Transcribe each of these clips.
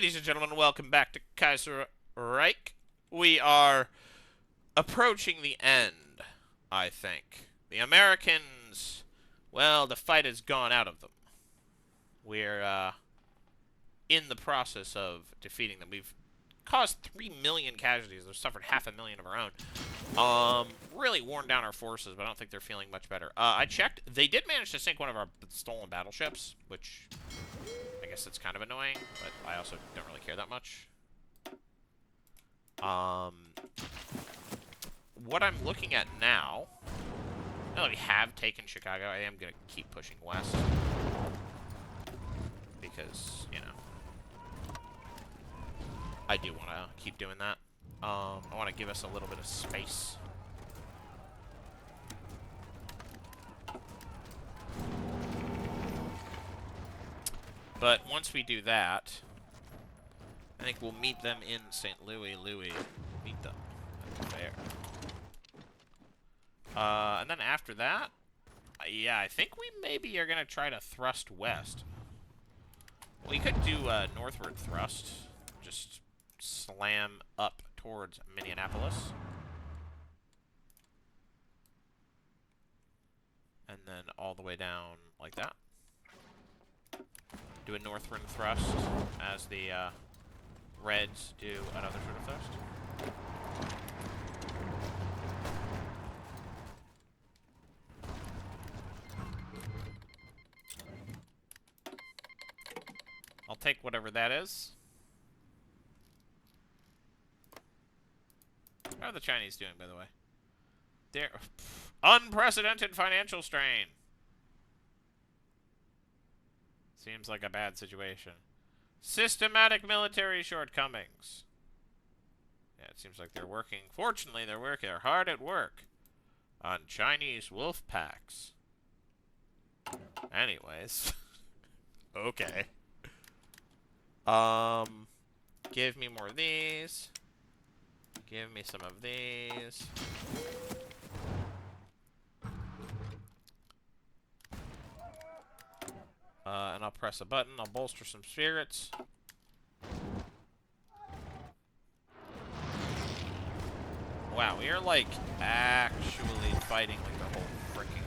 Ladies and gentlemen, welcome back to Kaiserreich. We are approaching the end, I think. The Americans, well, the fight has gone out of them. We're in the process of defeating them. We've caused 3 million casualties. They've suffered 500,000 of our own. Really worn down our forces, but I don't think they're feeling much better. I checked. They did manage to sink one of our stolen battleships, which I guess it's kind of annoying, but I also don't really care that much. What I'm looking at now that we have taken Chicago, I am going to keep pushing west. Because, you know, I do want to keep doing that. I want to give us a little bit of space. But once we do that, I think we'll meet them in St. Louis. Meet them there. And then after that, yeah, I think we maybe are going to try to thrust west. We could do a northward thrust. Just slam up towards Minneapolis. And then all the way down like that. Do a northward thrust as the Reds do another sort of thrust. I'll take whatever that is. How are the Chinese doing, by the way? They're unprecedented financial strain. Seems like a bad situation. Systematic military shortcomings. Yeah, it seems like they're working. Fortunately, they're hard at work on Chinese wolf packs. Anyways. Okay. Give me more of these. Give me some of these. And I'll press a button. I'll bolster some spirits. Wow, we are, like, actually fighting, like, the whole freaking...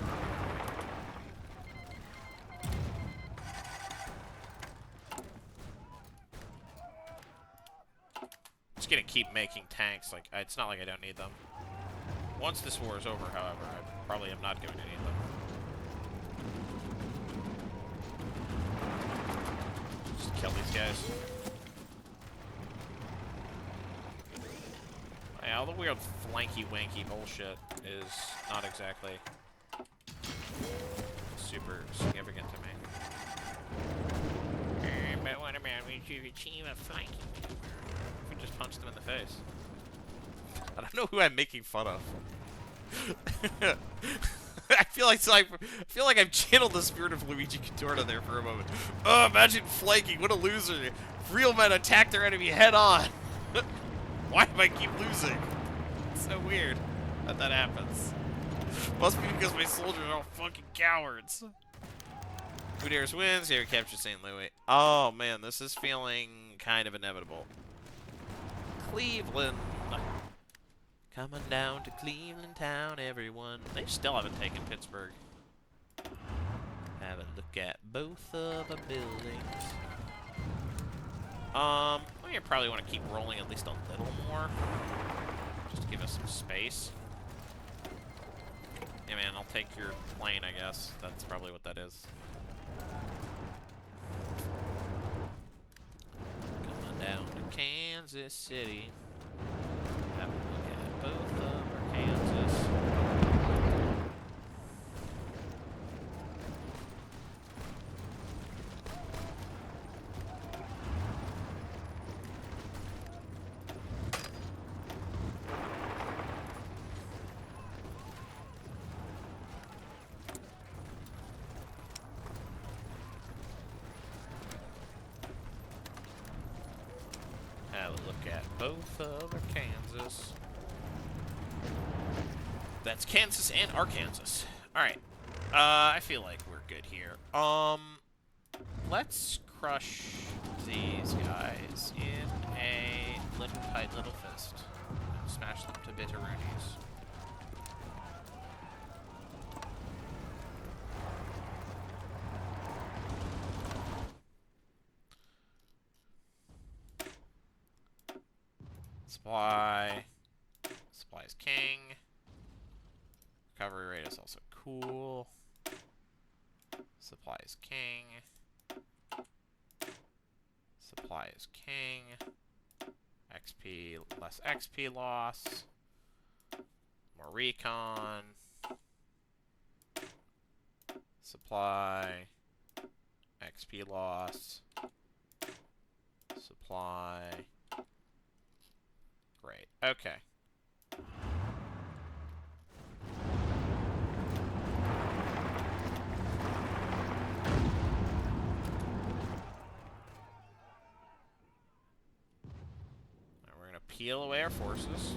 Just gonna keep making tanks. Like, it's not like I don't need them. Once this war is over, however, I probably am not going to need them. Just kill these guys. Yeah, all the weird flanky-wanky bullshit is not exactly super significant to me. But what about we should achieve a flanky? We just punch them in the face. I don't know who I'm making fun of. I feel like I've channeled the spirit of Luigi Contorta there for a moment. Oh, imagine flanking. What a loser. Real men attack their enemy head on. Why do I keep losing? It's so weird that that happens. Must be because my soldiers are all fucking cowards. Who dares wins? Here, capture St. Louis. Oh, man, this is feeling kind of inevitable. Cleveland. Coming down to Cleveland town, everyone. They still haven't taken Pittsburgh. Have a look at both of the buildings. We probably want to keep rolling at least a little more. Just to give us some space. Yeah, man, I'll take your plane, I guess. That's probably what that is. Coming down to Kansas City. Have a look at both of Kansas. Have a look at both of Kansas. That's Kansas and Arkansas. Alright. I feel like we're good here. Let's crush these guys in a little tight little fist. And smash them to bitteroonies. Supply. Supply is king. Recovery rate is also cool. Supply is king. Supply is king. XP, less XP loss. More recon. Supply. XP loss. Supply. Great. Okay. Peel away our forces.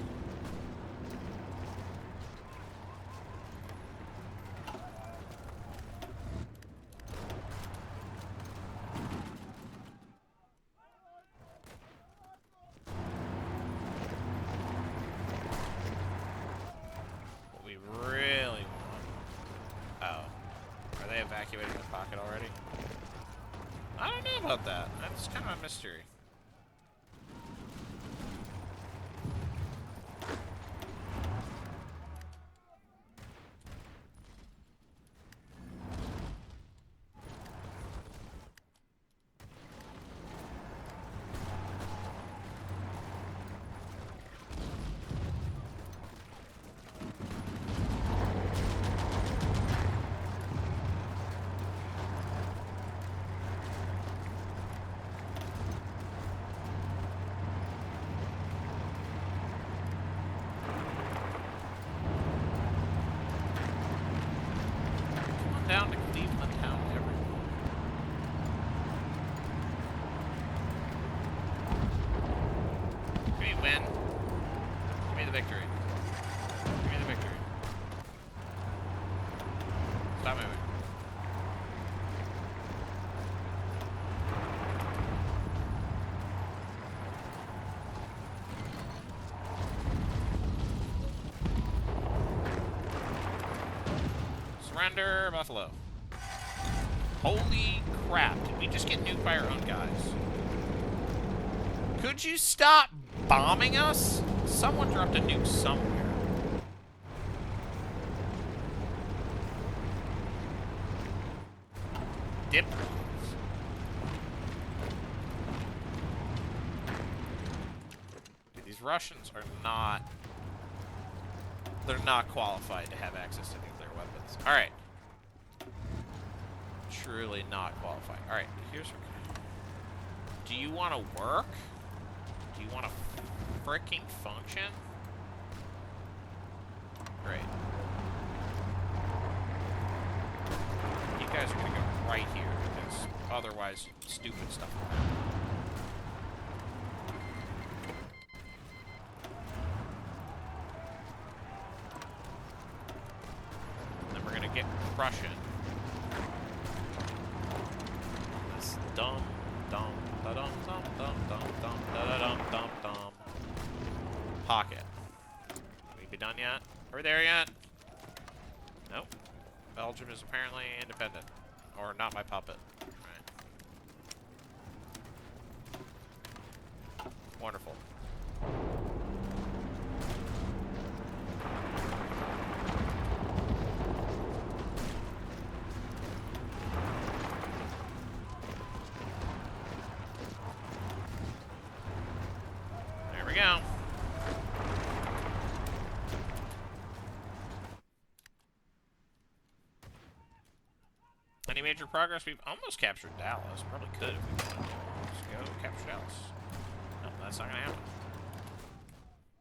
What we really want... Oh. Are they evacuating the pocket already? I don't know about that. That's kind of a mystery. Down to Cleveland town, everyone. Give me a win. Give me the victory. Give me the victory. Stop moving. Surrender, Buffalo. Holy crap, did we just get nuked by our own guys? Could you stop bombing us? Someone dropped a nuke somewhere. Dip. Dude, these Russians are not... They're not qualified to have access to nuclear weapons. Alright. Truly not qualified. Alright, here's what... Do you want to work? Do you want to freaking function? Great. You guys are going to go right here, because otherwise stupid stuff will happen. Then we're going to get Prussian. This dumb, dumb, da-dum, dum, dum, dum, dum, da-da-dum, dum, dum. Pocket. Can we be done yet? Are we there yet? Nope. Belgium is apparently independent. Or not my puppet. Right. Wonderful. There we go. Any major progress? We've almost captured Dallas. Probably could if we wanted to. Let's go capture Dallas. No, that's not gonna happen.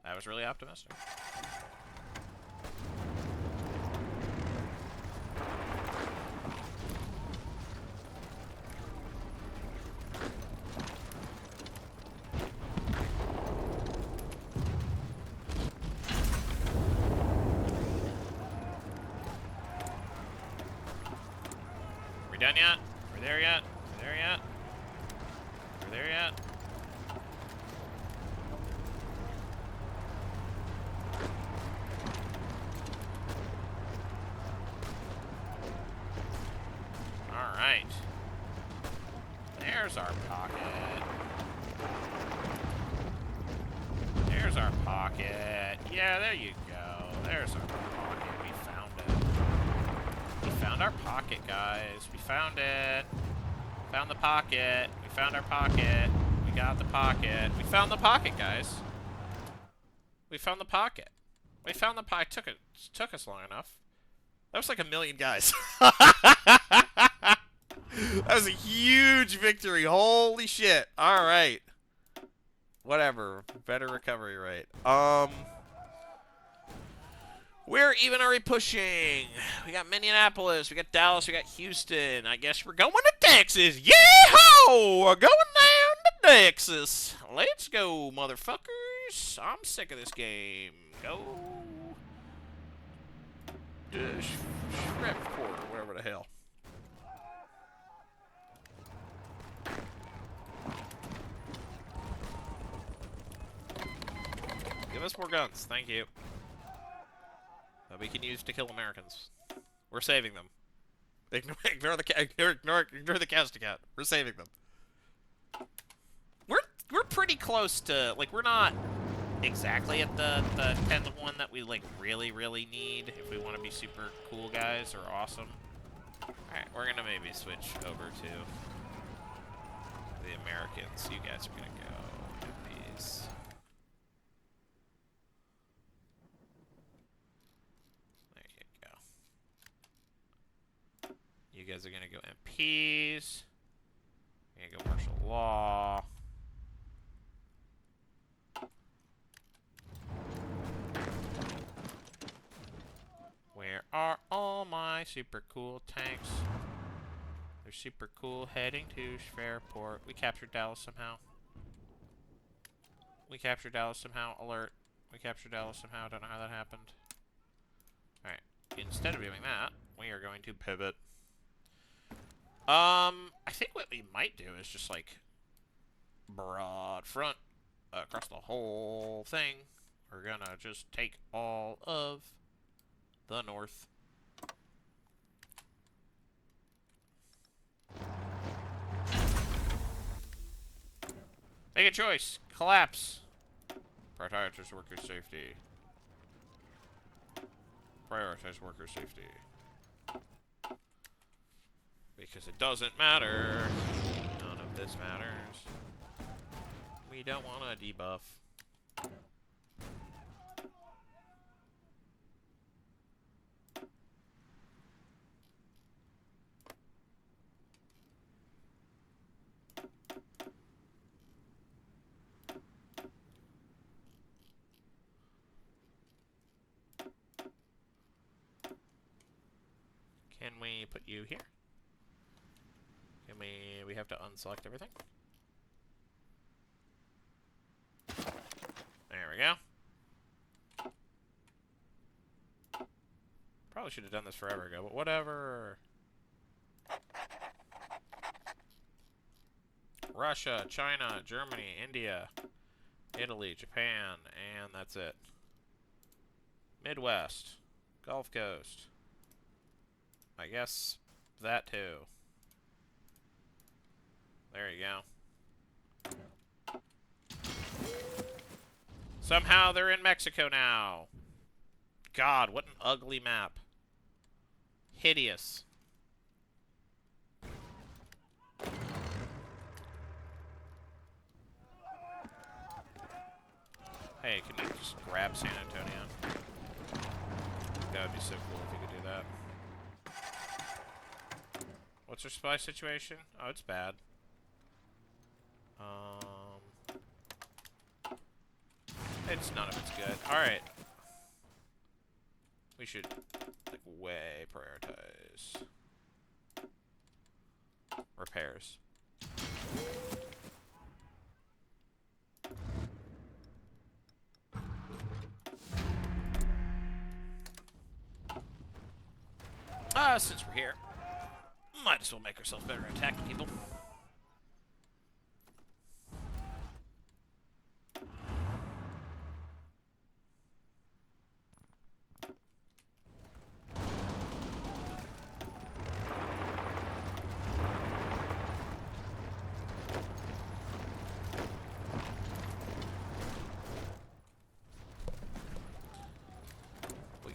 That was really optimistic. Done yet? We're there yet? We're there yet? We're there pocket. Yeah, there you go. There's our pocket. We found it. We found our pocket, guys. We found it. Found the pocket. We found our pocket. We got the pocket. We found the pocket, guys. We found the pocket. We found the pocket. Took us long enough. That was like 1 million guys. That was a huge victory. Holy shit. All right. Whatever. Better recovery rate. Where even are we pushing? We got Minneapolis, we got Dallas, we got Houston. I guess we're going to Texas. Yeehaw! We're going down to Texas. Let's go, motherfuckers. I'm sick of this game. Go. Shreveport or whatever the hell. Give us more guns. Thank you. That we can use to kill Americans. We're saving them. Ignore the casting count. We're saving them. We're pretty close to, like, we're not exactly at the 10-to-1 that we like really need if we want to be super cool guys or awesome. Alright, we're gonna maybe switch over to the Americans. You guys are gonna go with these. You guys are gonna go MPs. You're gonna go martial law. Where are all my super cool tanks? They're super cool. Heading to Shreveport. We captured Dallas somehow. We captured Dallas somehow. Alert. We captured Dallas somehow. Don't know how that happened. Alright. Instead of doing that, we are going to pivot. I think what we might do is just, like, broad front across the whole thing. We're gonna just take all of the north. Make a choice. Collapse. Prioritize worker safety. Prioritize worker safety. Because it doesn't matter. None of this matters. We don't want a debuff. Can we put you here? We have to unselect everything. There we go. Probably should have done this forever ago, but whatever. Russia, China, Germany, India, Italy, Japan, and that's it. Midwest, Gulf Coast. I guess that too. There you go. Somehow they're in Mexico now. God, what an ugly map. Hideous. Hey, can you just grab San Antonio? That would be so cool if you could do that. What's our spy situation? Oh, it's bad. It's none of it's good. Alright. We should, like, way prioritize repairs. Since we're here, might as well make ourselves better at attacking people.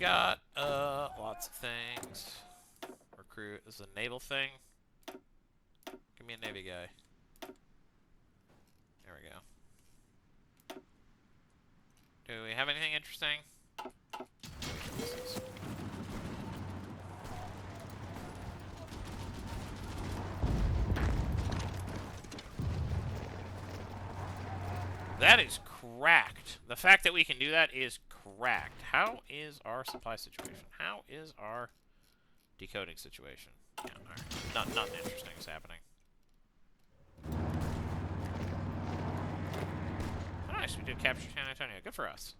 got lots of things. Recruit. This is a naval thing. Give me a Navy guy. There we go. Do we have anything interesting? That is cracked. The fact that we can do that is cracked. How is our supply situation? How is our decoding situation? Yeah, alright. Nothing interesting is happening. Oh, nice, we did capture San Antonio. Good for us.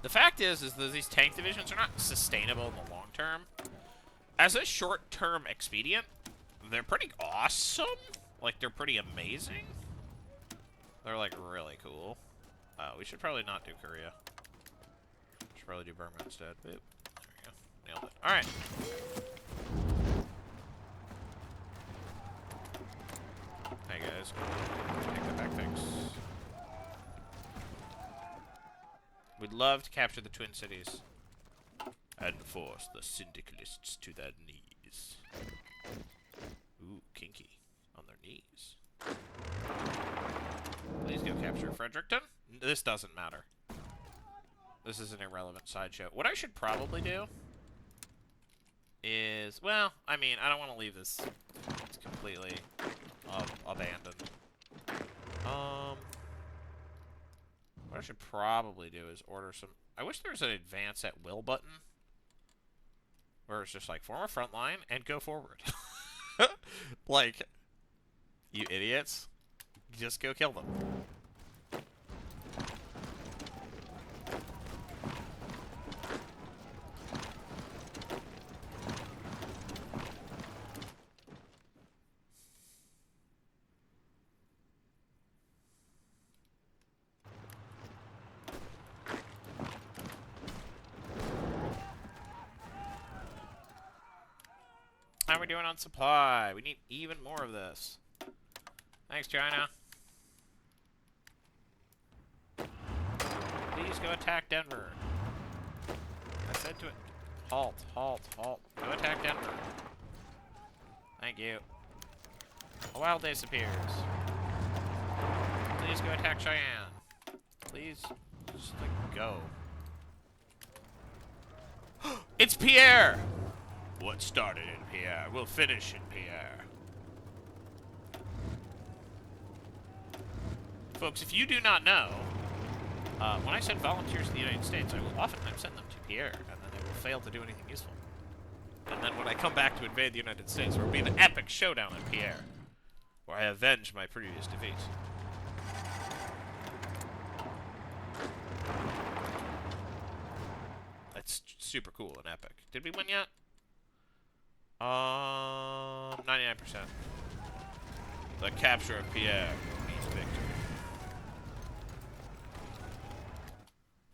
The fact is that these tank divisions are not sustainable in the long term. As a short-term expedient, they're pretty awesome. Like, they're pretty amazing. They're, like, really cool. We should probably not do Korea. Should probably do Burma instead. Oop. There we go. Nailed it. Alright. Hey, guys. Take that back, thanks. We'd love to capture the Twin Cities. And force the syndicalists to their knees. Ooh, kinky. On their knees. Please go capture Fredericton. This doesn't matter. This is an irrelevant sideshow. What I should probably do is... Well, I mean, I don't want to leave this it's completely abandoned. What I should probably do is order some... I wish there was an advance at will button. Where it's just like, form a front line and go forward. Like, you idiots. Just go kill them. How are we doing on supply? We need even more of this. Thanks, China. Please go attack Denver. I said to it. Halt, halt, halt. Go attack Denver. Thank you. A wild disappears. Please go attack Cheyenne. Please, just like, go. It's Pierre! What started in Pierre will finish in Pierre. Folks, if you do not know, when I send volunteers to the United States, I will oftentimes send them to Pierre, and then they will fail to do anything useful. And then when I come back to invade the United States, there will be an epic showdown in Pierre, where I avenge my previous defeat. That's super cool and epic. Did we win yet? 99%. The capture of Pierre means victory.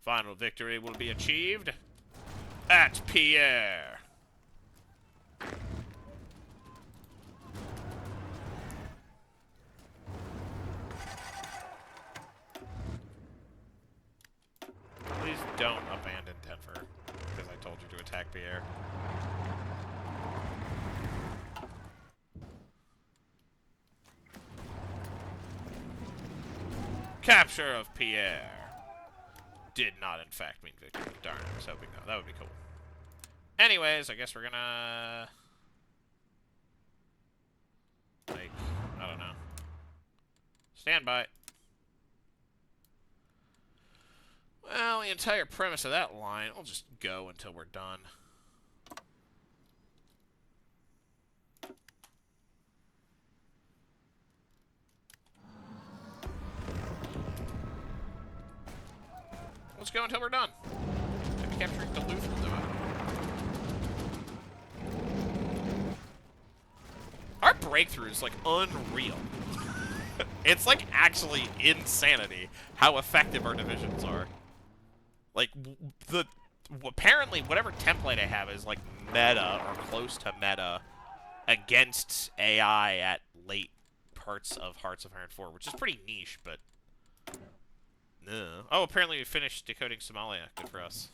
Final victory will be achieved at Pierre. Please don't abandon Denver, because I told you to attack Pierre. Capture of Pierre did not, in fact, mean victory. Darn, I was hoping that would be cool. Anyways, I guess we're gonna... like, I don't know. Stand by. Well, the entire premise of that line, we'll just go until we're done. Let's go until we're done. Maybe capturing Duluth will do it. Our breakthrough is, like, unreal. It's, like, actually insanity how effective our divisions are. Like, apparently, whatever template I have is, like, meta or close to meta against AI at late parts of Hearts of Iron 4, which is pretty niche, but... Oh, apparently we finished decoding Somalia. Good for us.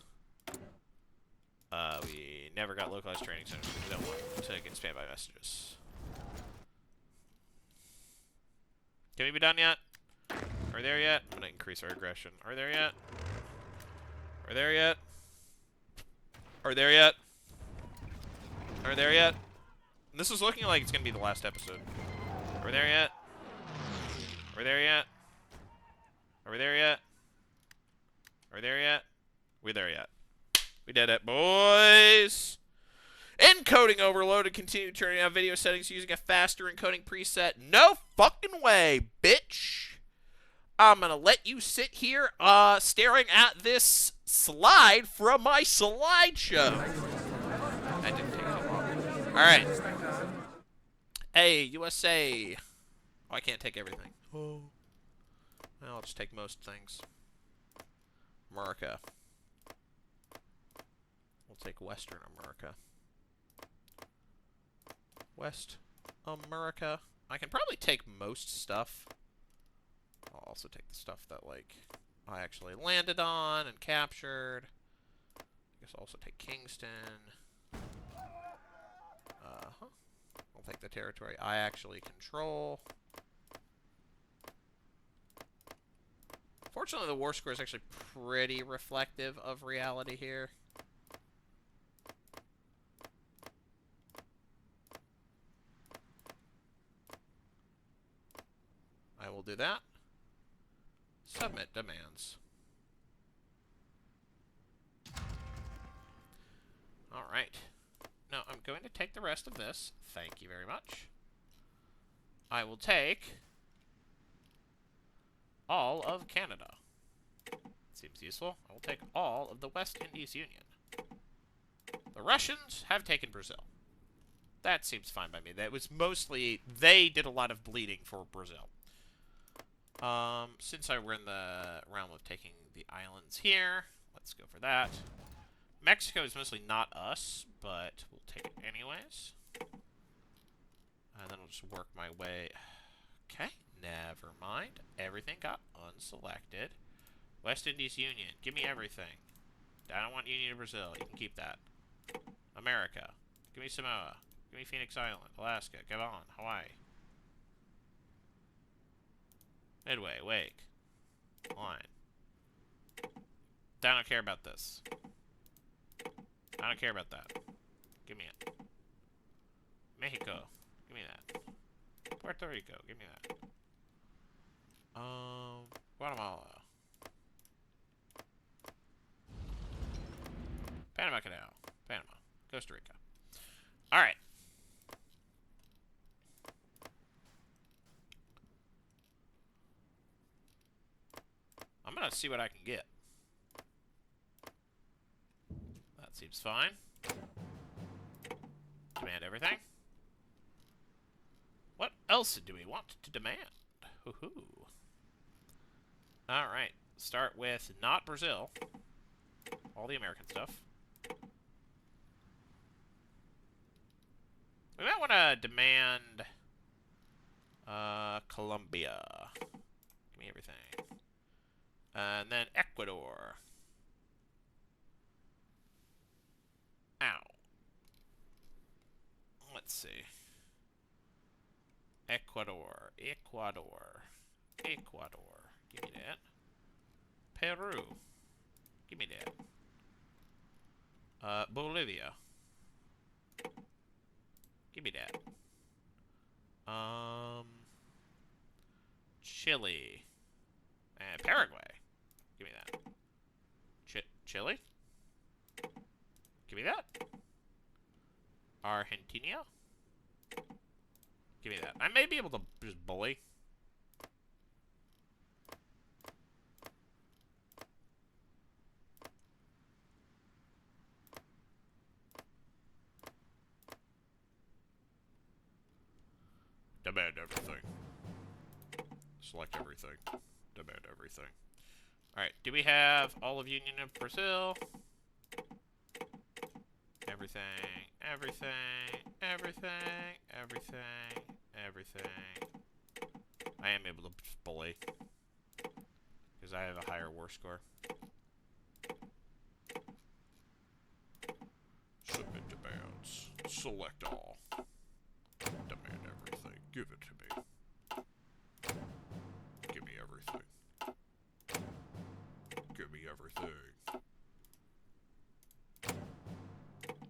We never got localized training centers because we don't want to get spammed by messages. Can we be done yet? Are we there yet? I'm gonna increase our aggression. Are we there yet? Are we there yet? Are we there yet? Are we there yet? This is looking like it's gonna be the last episode. Are we there yet? Are we there yet? Are we there yet? Are we there yet? We're there yet. We did it, boys! Encoding overloaded. Continue turning on video settings using a faster encoding preset. No fucking way, bitch! I'm gonna let you sit here, staring at this slide from my slideshow. That didn't take too long. Alright. Hey, USA. Oh, I can't take everything. Oh. Well, I'll just take most things. America. We'll take Western America. West America. I can probably take most stuff. I'll also take the stuff that, like, I actually landed on and captured. I guess I'll also take Kingston. I'll take the territory I actually control. Fortunately, the war score is actually pretty reflective of reality here. I will do that. Submit demands. Alright. Now, I'm going to take the rest of this. Thank you very much. I will take all of Canada. Seems useful. I will take all of the West Indies Union. The Russians have taken Brazil. That seems fine by me. That was mostly... They did a lot of bleeding for Brazil. Since we're in the realm of taking the islands here, let's go for that. Mexico is mostly not us, but we'll take it anyways. And then I'll just work my way... Okay, never mind. Everything got unselected. West Indies Union, give me everything. I don't want Union of Brazil, you can keep that. America, give me Samoa. Give me Phoenix Island, Alaska, get on, Hawaii. Midway, Wake. Line. I don't care about this. I don't care about that. Give me it. Mexico. Give me that. Puerto Rico. Give me that. Guatemala. Panama Canal. Panama. Costa Rica. Alright. I'm gonna see what I can get. That seems fine. Demand everything. What else do we want to demand? Hoo-hoo. Alright. Start with not Brazil. All the American stuff. We might want to demand Colombia. Give me everything. And then Ecuador. Ow. Let's see. Ecuador. Ecuador. Ecuador. Give me that. Peru. Give me that. Bolivia. Give me that. Chile. And Paraguay. Give me that. Chile? Give me that. Argentina? Give me that. I may be able to just bully. Demand everything. Select everything. Demand everything. Alright, do we have all of Union of Brazil? Everything, everything, everything, everything, everything. I am able to bully. Because I have a higher war score. Submit demands. Select all. Demand everything. Give it to me. Give me everything. Give me everything.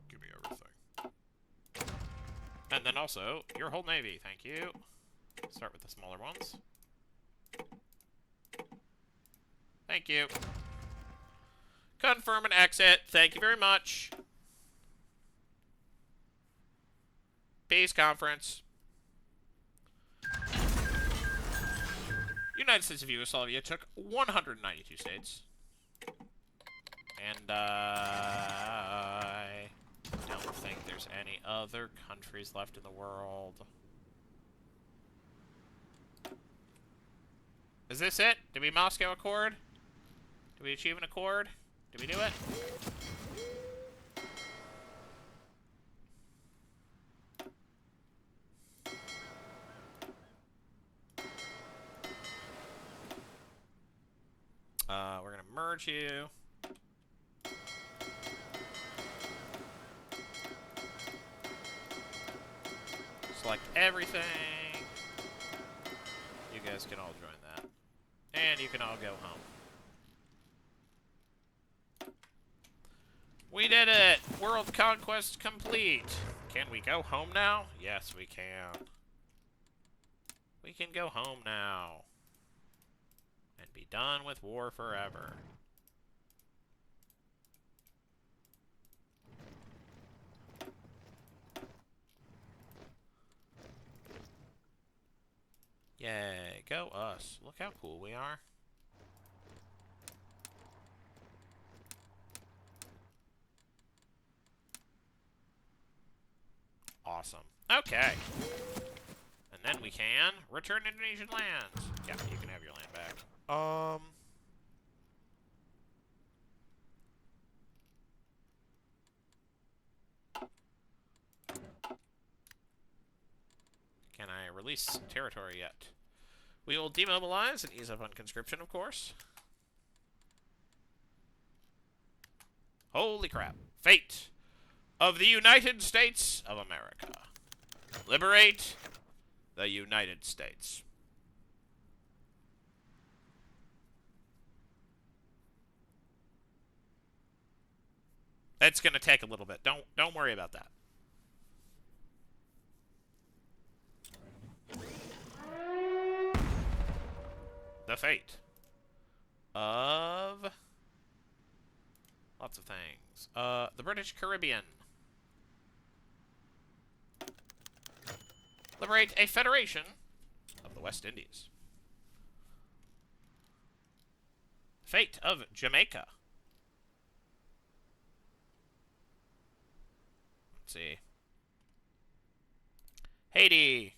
Give me everything. And then also, your whole navy. Thank you. Start with the smaller ones. Thank you. Confirm and exit. Thank you very much. Peace conference. United States of Yugoslavia took 192 states. And I don't think there's any other countries left in the world. Is this it? Did we Moscow Accord? Did we achieve an accord? Did we do it? We're gonna merge you. Select everything. You guys can all join that. And you can all go home. We did it! World conquest complete! Can we go home now? Yes, we can. We can go home now. And be done with war forever. Yay, go us. Look how cool we are. Awesome. Okay. And then we can return Indonesian lands. Yeah, you can have your land back. Can I release territory yet? We will demobilize and ease up on conscription, of course. Holy crap. Fate of the United States of America. Liberate the United States. It's going to take a little bit. Don't worry about that. The fate of lots of things. The British Caribbean. Liberate a federation of the West Indies. Fate of Jamaica. Let's see. Haiti.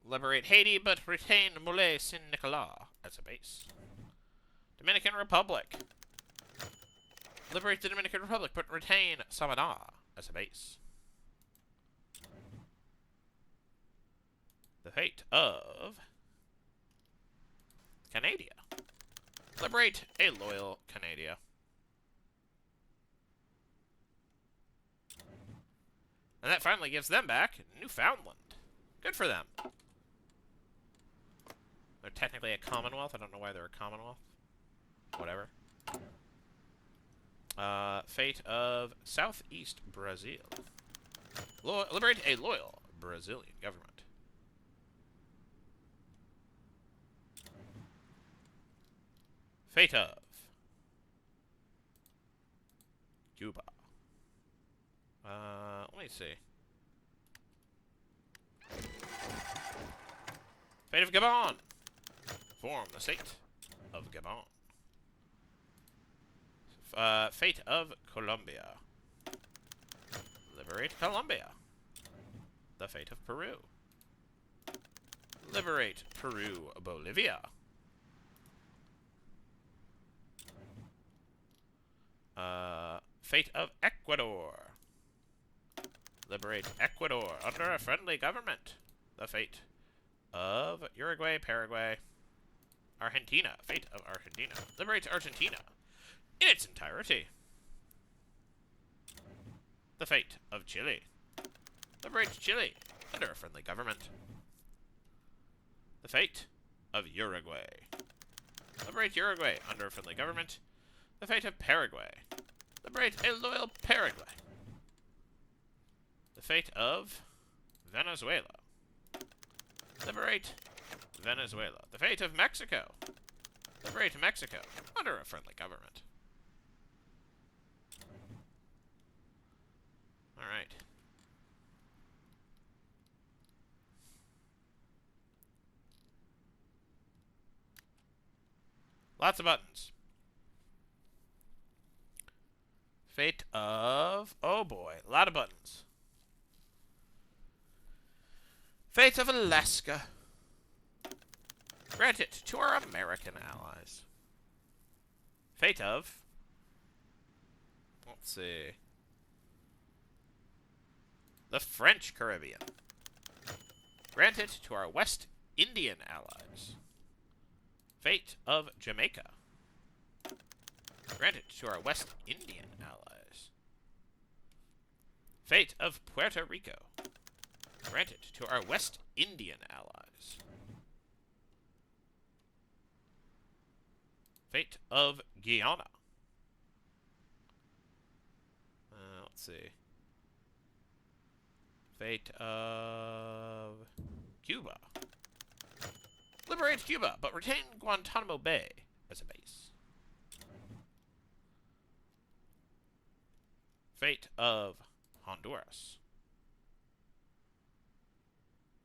Liberate Haiti, but retain Moulay Saint-Nicolas as a base. Dominican Republic. Liberate the Dominican Republic, but retain Samana as a base. The fate of Canada. Liberate a loyal Canada. And that finally gives them back Newfoundland. Good for them. They're technically a Commonwealth. I don't know why they're a Commonwealth. Whatever. Fate of Southeast Brazil. Liberate a loyal Brazilian government. Fate of Cuba. Let me see. Fate of Gabon. Form the state of Gabon. Fate of Colombia. Liberate Colombia. The fate of Peru. Liberate Peru, Bolivia. Fate of Ecuador. Liberate Ecuador under a friendly government. The fate of Uruguay, Paraguay, Argentina. Fate of Argentina. Liberate Argentina in its entirety. The fate of Chile. Liberate Chile under a friendly government. The fate of Uruguay. Liberate Uruguay under a friendly government. The fate of Paraguay. Liberate a loyal Paraguay. The fate of Venezuela. Liberate Venezuela. The fate of Mexico. Liberate Mexico under a friendly government. Alright. Lots of buttons. Fate of... Oh boy, a lot of buttons. Fate of Alaska. Grant it to our American allies. Fate of... Let's see. The French Caribbean. Grant it to our West Indian allies. Fate of Jamaica. Grant it to our West Indian allies. Fate of Puerto Rico. Grant it to our West Indian allies. Fate of Guyana. Let's see. Fate of Cuba. Liberate Cuba, but retain Guantanamo Bay as a base. Fate of Honduras.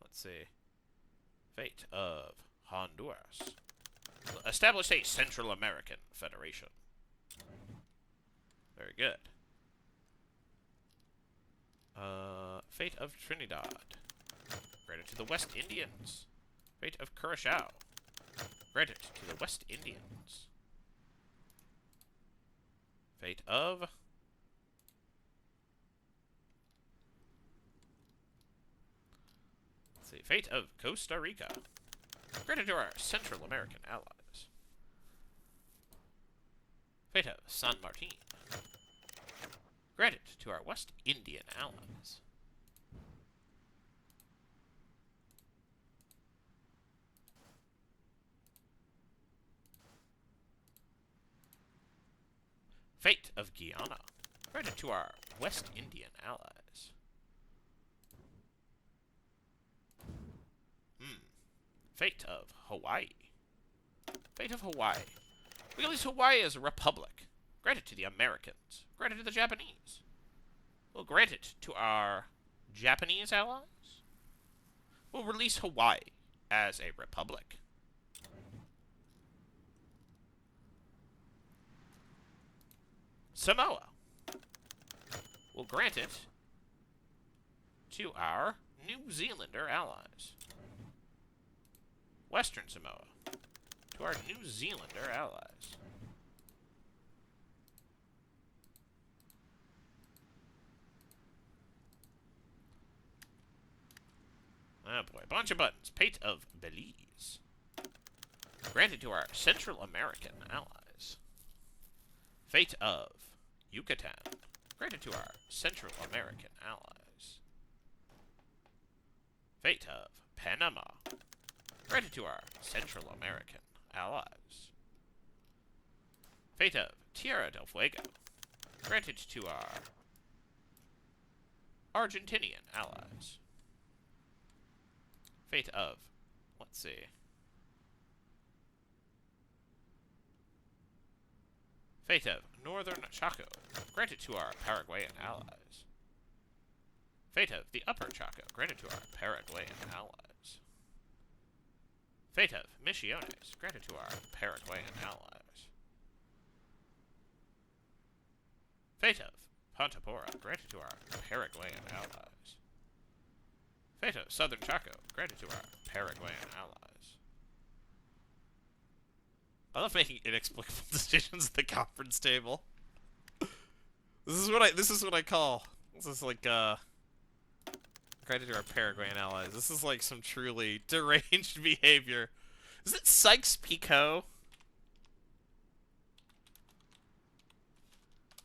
Let's see. Fate of Honduras. Establish a Central American Federation. Very good. Fate of Trinidad. Granted to the West Indians. Fate of Curacao. Granted to the West Indians. Fate of... Let's see. Fate of Costa Rica. Granted to our Central American allies. Fate of San Martin. Granted to our West Indian allies. Fate of Guyana. Granted to our West Indian allies. Fate of Hawaii. Fate of Hawaii. We release Hawaii as a republic. Grant it to the Americans. Grant it to the Japanese. We'll grant it to our Japanese allies. We'll release Hawaii as a republic. Samoa. We'll grant it to our New Zealander allies. Western Samoa. To our New Zealander allies. Oh boy, a bunch of buttons. Fate of Belize. Granted to our Central American allies. Fate of Yucatan. Granted to our Central American allies. Fate of Panama. Granted to our Central American allies. Fate of Tierra del Fuego. Granted to our Argentinian allies. Fate of, let's see. Fate of Northern Chaco. Granted to our Paraguayan allies. Fate of the Upper Chaco. Granted to our Paraguayan allies. Fate of Misiones. Granted to our Paraguayan allies. Fate of Ponta Porra. Granted to our Paraguayan allies. Fate of Southern Chaco. Granted to our Paraguayan allies. I love making inexplicable decisions at the conference table. This is what I call. This is like granted to our Paraguayan allies. This is like some truly deranged behavior. Is it Sykes-Picot?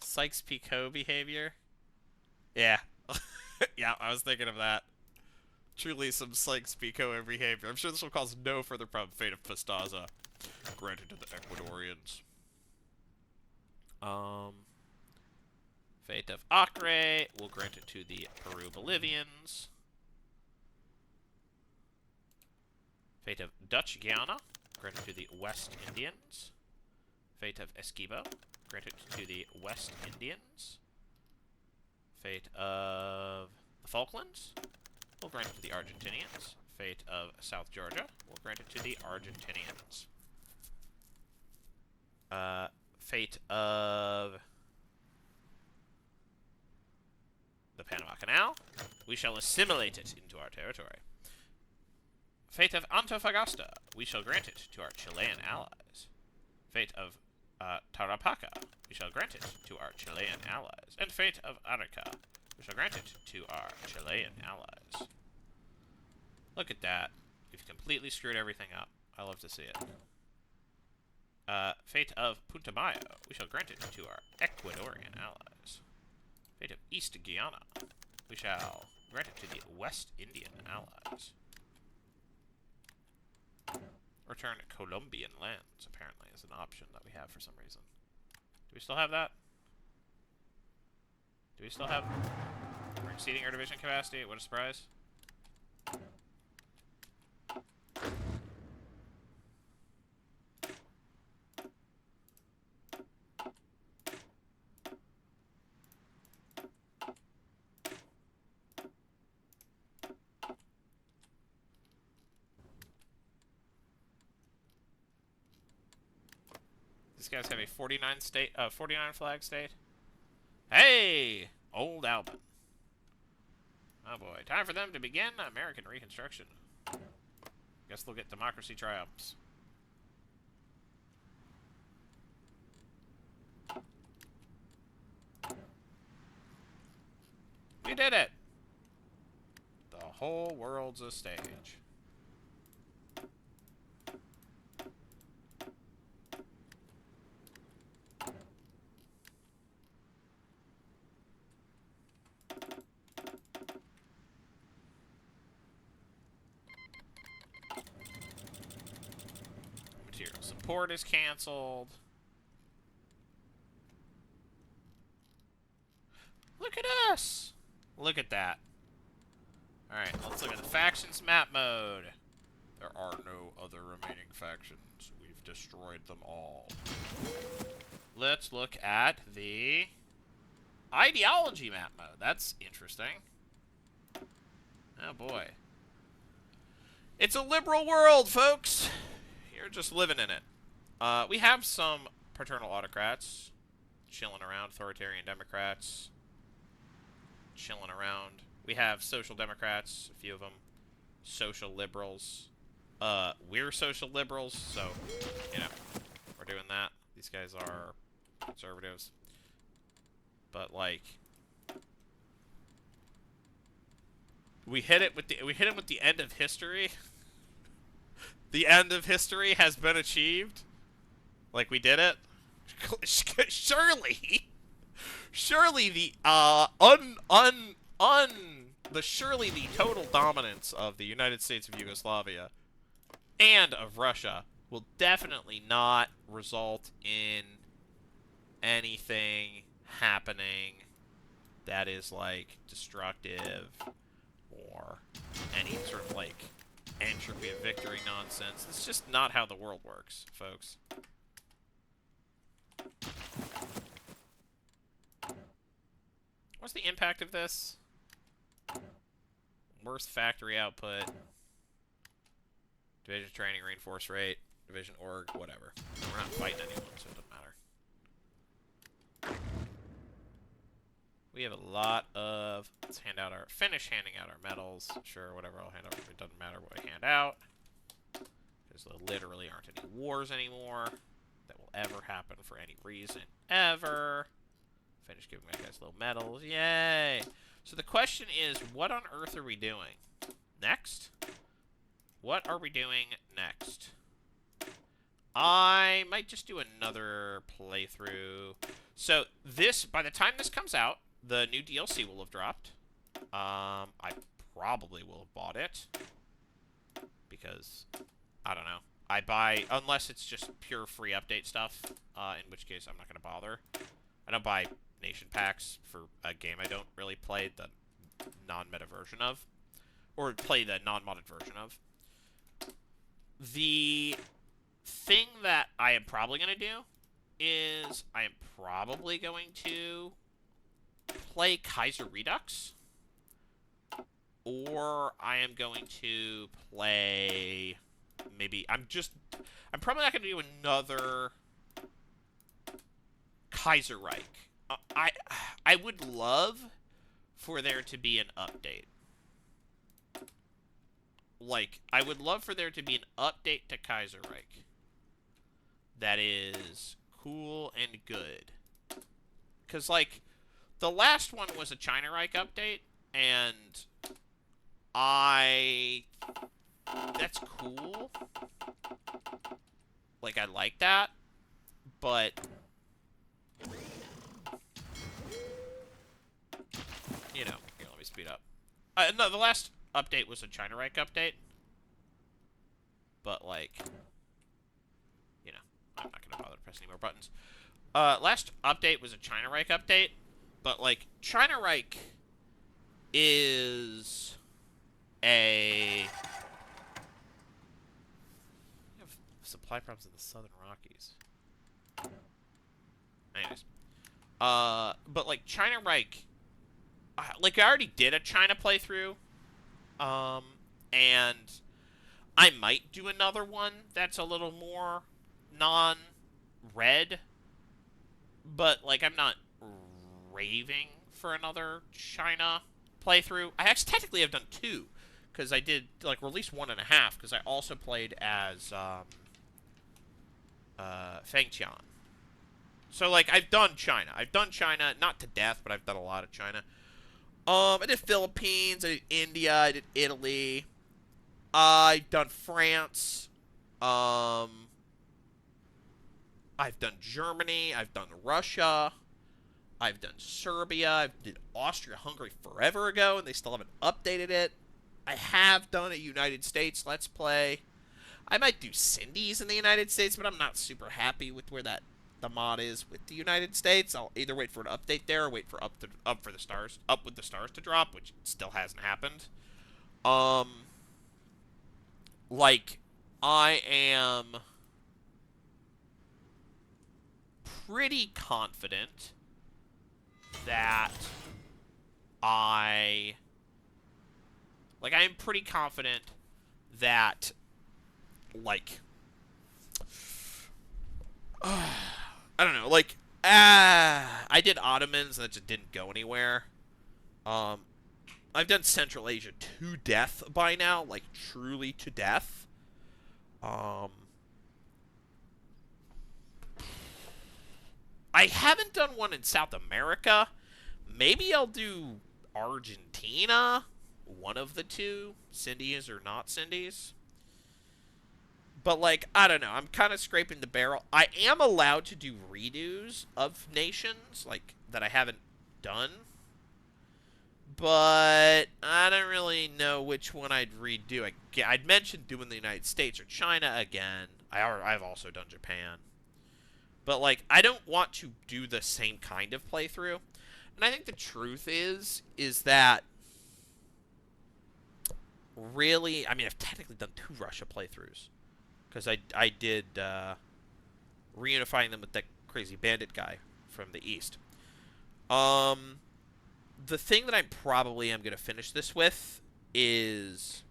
Sykes-Picot behavior? Yeah. Yeah, I was thinking of that. Truly some Sykes-Picot behavior. I'm sure this will cause no further problem. Fate of Pastaza. Granted to the Ecuadorians. Fate of Acre. We'll grant it to the Peru-Bolivians. Fate of Dutch Guiana. Granted to the West Indians. Fate of Esquibo. Granted to the West Indians. Fate of the Falklands. We'll grant it to the Argentinians. Fate of South Georgia. We'll grant it to the Argentinians. Fate of the Panama Canal. We shall assimilate it into our territory. Fate of Antofagasta. We shall grant it to our Chilean allies. Fate of Tarapacá. We shall grant it to our Chilean allies. And fate of Arica. We shall grant it to our Chilean allies. Look at that. We've completely screwed everything up. I love to see it. Fate of Punta Mayo. We shall grant it to our Ecuadorian allies. Fate of East Guyana. We shall grant it to the West Indian allies. Return Colombian lands, apparently, is an option that we have for some reason. Do we still have that? Do we still have... We're exceeding our division capacity? What a surprise. These guys have a 49 flag state. Hey! Old Albin. Oh boy. Time for them to begin American Reconstruction. Guess they'll get democracy triumphs. We did it! The whole world's a stage. Material support is canceled. Look at us! Look at that. Alright, let's look at the factions map mode. There are no other remaining factions. We've destroyed them all. Let's look at the ideology map mode. That's interesting. Oh boy. It's a liberal world, folks! You're just living in it. We have some paternal autocrats chilling around, authoritarian democrats chilling around. We have social democrats, a few of them, social liberals. We're social liberals, so, you know, we're doing that. These guys are conservatives. But, like, we hit it with the end of history. The end of history has been achieved. Like, we did it. Surely the surely the total dominance of the United States of Yugoslavia and of Russia will definitely not result in anything happening that is, like, destructive or any sort of, like, entropy of victory nonsense. It's just not how the world works, folks. What's the impact of this? Worst factory output. Division training, reinforce rate, division org, whatever. We're not fighting anyone, so it doesn't matter. We have a lot of... Let's finish handing out our medals. Sure, whatever I'll hand out. It doesn't matter what I hand out. Because there literally aren't any wars anymore that will ever happen for any reason ever. Finish giving my guys little medals. Yay! So the question is, what on earth are we doing next? What are we doing next? I might just do another playthrough. So this, by the time this comes out, the new DLC will have dropped. I probably will have bought it. Because, I don't know. I buy, unless it's just pure free update stuff, in which case I'm not going to bother. I don't buy nation packs for a game I don't really play the non-meta version of. Or play the non-modded version of. The thing that I am probably going to do is I am probably going to play Kaiser Redux. Or I am going to play... Maybe... I'm probably not going to do another Kaiserreich. I would love for there to be an update. Like, I would love for there to be an update to Kaiserreich that is cool and good. Because, like, the last one was a China Reich update, and that's cool. Like, I like that, but you know, here, let me speed up. No, the last update was a China Reich update, but, like, you know, I'm not gonna bother to press any more buttons. Last update was a China Reich update, but, like, China Reich is a... We have supply problems in the Southern Rockies. Anyways. But, like, China Reich... like, I already did a China playthrough. And I might do another one that's a little more non-red. But, like, I'm not raving for another China playthrough. I actually technically have done 2. Because I did, like, release 1.5. Because I also played as, Fengtian. So, like, I've done China. I've done China, not to death, but I've done a lot of China. I did Philippines, I did India, I did Italy. I've done France. I've done Germany. I've done Russia. I've done Serbia. I did Austria-Hungary forever ago, and they still haven't updated it. I have done a United States Let's Play. I might do Cindy's in the United States, but I'm not super happy with where the mod is with the United States. I'll either wait for an update there or wait for Up with the Stars to drop, which still hasn't happened. Like, I am pretty confident that I am pretty confident that, like, I don't know, like, I did Ottomans and that just didn't go anywhere. I've done Central Asia to death by now, like, truly to death. I haven't done one in South America. Maybe I'll do Argentina. One of the two. Cindy's or not Cindy's. But, like, I don't know. I'm kind of scraping the barrel. I am allowed to do redos of nations, like, that I haven't done. But I don't really know which one I'd redo. I'd mentioned doing the United States or China again. I've also done Japan. But, like, I don't want to do the same kind of playthrough. And I think the truth is that really, I mean, I've technically done 2 Russia playthroughs. Because I did reunifying them with that crazy bandit guy from the east. The thing that I probably am going to finish this with is...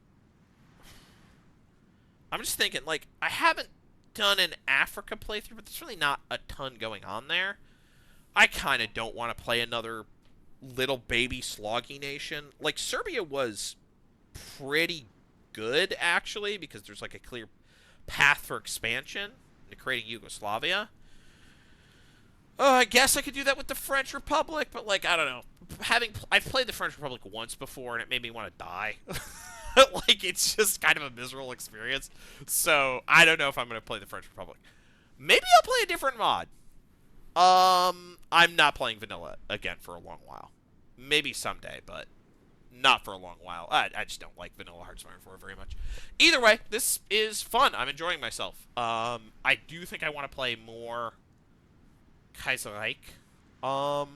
I'm just thinking, like, I haven't done an Africa playthrough, but there's really not a ton going on there. I kind of don't want to play another little baby sloggy nation. Like, Serbia was pretty good, actually, because there's, like, a clear path for expansion into creating Yugoslavia. I guess I could do that with the French Republic, but like I don't know. I've played the French Republic once before, and it made me want to die. Like it's just kind of a miserable experience. So I don't know if I'm gonna play the French Republic. Maybe I'll play a different mod. I'm not playing vanilla again for a long while. Maybe someday, but not for a long while. I just don't like vanilla Hearts of Iron 4 very much. Either way, this is fun. I'm enjoying myself. I do think I want to play more Kaiserreich. But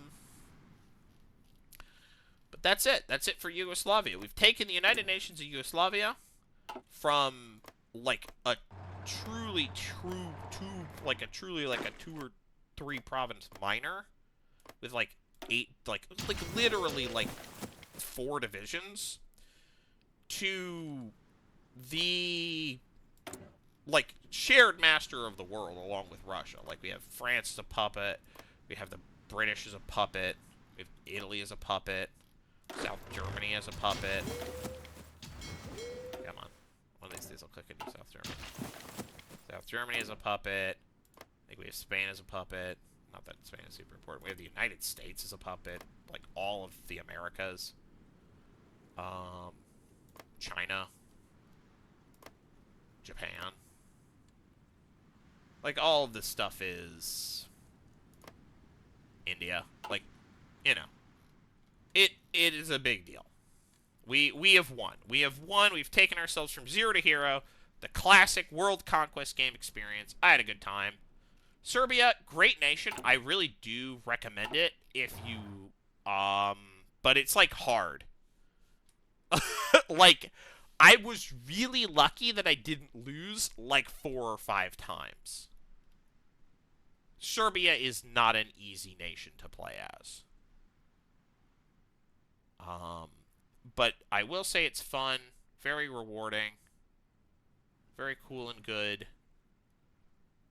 that's it. That's it for Yugoslavia. We've taken the United Nations of Yugoslavia from like a truly like a 2 or 3 province minor with like 8 like literally like 4 divisions to the like shared master of the world along with Russia. Like we have France as a puppet, we have the British as a puppet, we have Italy as a puppet, South Germany as a puppet. Come on. One of these days I'll click and do South Germany. South Germany as a puppet. I think we have Spain as a puppet. Not that Spain is super important. We have the United States as a puppet. Like all of the Americas. China. Japan. Like all of this stuff is India. Like, you know. It is a big deal. We have won. We have won. We've taken ourselves from 0 to hero. The classic world conquest game experience. I had a good time. Serbia, great nation. I really do recommend it if you but it's like hard. Like I was really lucky that I didn't lose like 4 or 5 times. Serbia is not an easy nation to play as. But I will say it's fun, very rewarding, very cool and good.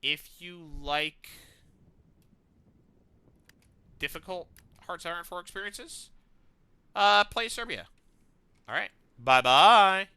If you like difficult Hearts of Iron 4 experiences, play Serbia. All right. Bye-bye.